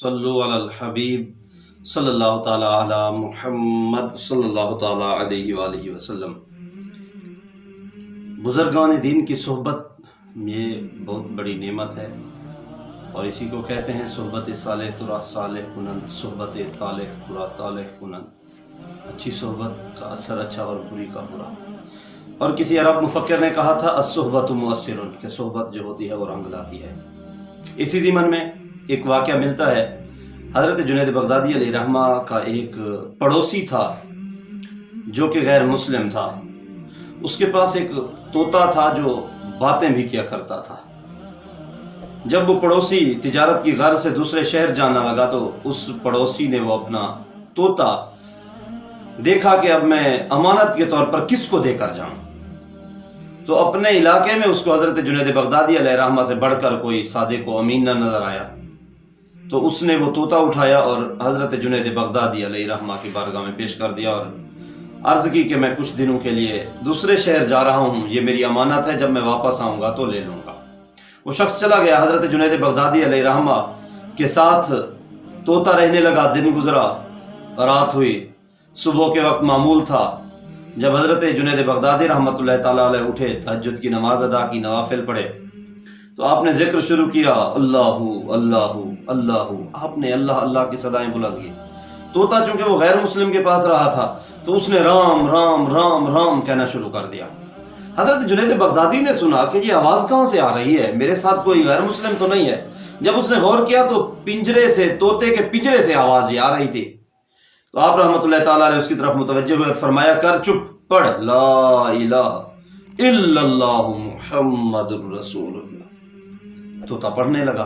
صلو علی الحبیب صلی اللہ تعالی علی محمد صلی اللہ تعالی علیہ وآلہ وسلم۔ بزرگان دین کی صحبت یہ بہت بڑی نعمت ہے، اور اسی کو کہتے ہیں صحبت صالح ترا صالح کنن، صحبت طالح ترا طالح کنن۔ اچھی صحبت کا اثر اچھا اور بری کا برا۔ اور کسی عرب مفکر نے کہا تھا الصحبت مؤثر، کہ صحبت جو ہوتی ہے وہ رنگ لاتی ہے۔ اسی ضمن میں ایک واقعہ ملتا ہے، حضرت جنید بغدادی علیہ رحمہ کا ایک پڑوسی تھا جو کہ غیر مسلم تھا۔ اس کے پاس ایک طوطا تھا جو باتیں بھی کیا کرتا تھا۔ جب وہ پڑوسی تجارت کی غرض سے دوسرے شہر جانا لگا تو اس پڑوسی نے وہ اپنا طوطا دیکھا کہ اب میں امانت کے طور پر کس کو دے کر جاؤں، تو اپنے علاقے میں اس کو حضرت جنید بغدادی علیہ رحمہ سے بڑھ کر کوئی صادق و امین نہ نظر آیا، تو اس نے وہ طوطا اٹھایا اور حضرت جنید بغدادی علیہ رحمہ کی بارگاہ میں پیش کر دیا اور عرض کی کہ میں کچھ دنوں کے لیے دوسرے شہر جا رہا ہوں، یہ میری امانت ہے، جب میں واپس آؤں گا تو لے لوں گا۔ وہ شخص چلا گیا، حضرت جنید بغدادی علیہ رحمہ کے ساتھ طوطا رہنے لگا۔ دن گزرا، رات ہوئی، صبح کے وقت معمول تھا جب حضرت جنید بغدادی رحمۃ اللہ تعالیٰ علیہ اٹھے، تہجد کی نماز ادا کی، نوافل پڑھے، تو آپ نے ذکر شروع کیا، اللہ اللہ اللہ۔ آپ نے اللہ اللہ کی صدائیں بلند کی۔ طوطا چونکہ وہ غیر مسلم کے پاس رہا تھا تو اس نے رام رام رام رام کہنا شروع کر دیا۔ حضرت جنید بغدادی نے سنا کہ یہ آواز کہاں سے آ رہی ہے، میرے ساتھ کوئی غیر مسلم تو نہیں ہے۔ جب اس نے غور کیا تو پنجرے سے، طوطے کے پنجرے سے آواز یہ آ رہی تھی۔ تو آپ رحمۃ اللہ تعالیٰ علیہ اس کی طرف متوجہ ہوئے، فرمایا کر چپ، پڑھ لا الہ الا اللہ محمد الرسول اللہ۔ طوطا پڑھنے لگا۔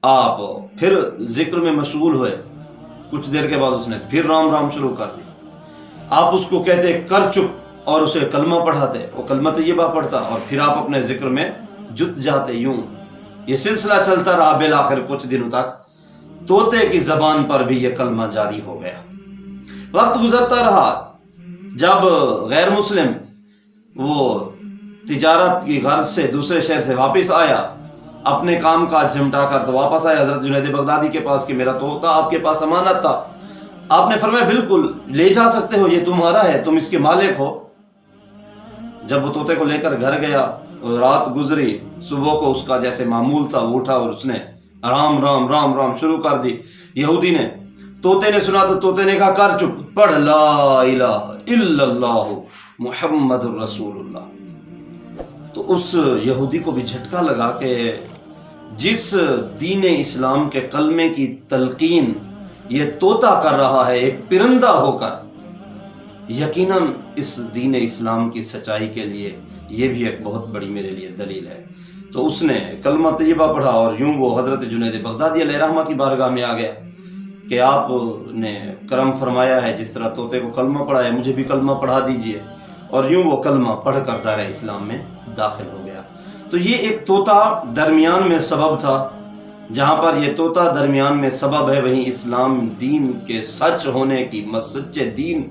آپ پھر ذکر میں مشغول ہوئے۔ کچھ دیر کے بعد اس نے پھر رام رام شروع کر دی۔ آپ اس کو کہتے کر چپ اور اسے کلمہ پڑھاتے، وہ کلمہ طیبہ پڑھتا، اور پھر آپ اپنے ذکر میں جت جاتے۔ یوں یہ سلسلہ چلتا رہا، بالآخر کچھ دنوں تک طوطے کی زبان پر بھی یہ کلمہ جاری ہو گیا۔ وقت گزرتا رہا، جب غیر مسلم وہ تجارت کی غرض سے دوسرے شہر سے واپس آیا، اپنے کام کاج سمٹا کر تو واپس آیا حضرت جنید بغدادی کے پاس کہ میرا طوطا آپ کے پاس امانت تھا۔ آپ نے فرمایا بالکل لے جا سکتے ہو، یہ تمہارا ہے، تم اس کے مالک ہو۔ جب وہ طوطے کو لے کر گھر گیا، رات گزری، صبح کو اس کا جیسے معمول تھا وہ اٹھا اور اس نے رام رام رام رام شروع کر دی۔ یہودی نے، طوطے نے سنا تو طوطے نے کہا کر چپ، پڑھ لا الہ الا اللہ محمد الرسول اللہ۔ تو اس یہودی کو بھی جھٹکا لگا کہ جس دین اسلام کے کلمے کی تلقین یہ طوطا کر رہا ہے ایک پرندہ ہو کر، یقیناً اس دین اسلام کی سچائی کے لیے یہ بھی ایک بہت بڑی میرے لیے دلیل ہے۔ تو اس نے کلمہ طیبہ پڑھا اور یوں وہ حضرت جنید بغدادی علیہ رحمہ کی بارگاہ میں آ گیا کہ آپ نے کرم فرمایا ہے، جس طرح طوطے کو کلمہ پڑھا ہے مجھے بھی کلمہ پڑھا دیجئے، اور یوں وہ کلمہ پڑھ کر دار اسلام میں داخل ہو گیا۔ تو یہ ایک طوطا درمیان میں سبب تھا، جہاں پر یہ طوطا درمیان میں سبب ہے، وہیں اسلام دین کے سچ ہونے کی، سچے دین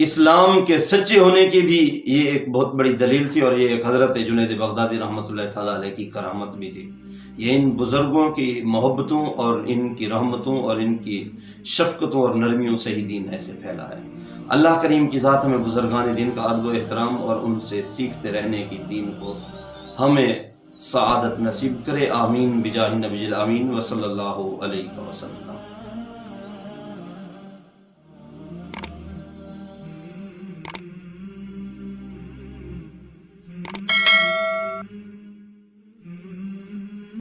اسلام کے سچے ہونے کی بھی یہ ایک بہت بڑی دلیل تھی، اور یہ ایک حضرت جنید بغدادی رحمۃ اللہ تعالیٰ علیہ کی کرامت بھی تھی۔ یہ ان بزرگوں کی محبتوں اور ان کی رحمتوں اور ان کی شفقتوں اور نرمیوں سے ہی دین ایسے پھیلا ہے۔ اللہ کریم کی ذات ہمیں بزرگان دین کا ادب و احترام اور ان سے سیکھتے رہنے کی دین کو ہمیں سعادت نصیب کرے، آمین بجاہ نبی الامین وصلی اللہ علیہ وسلم۔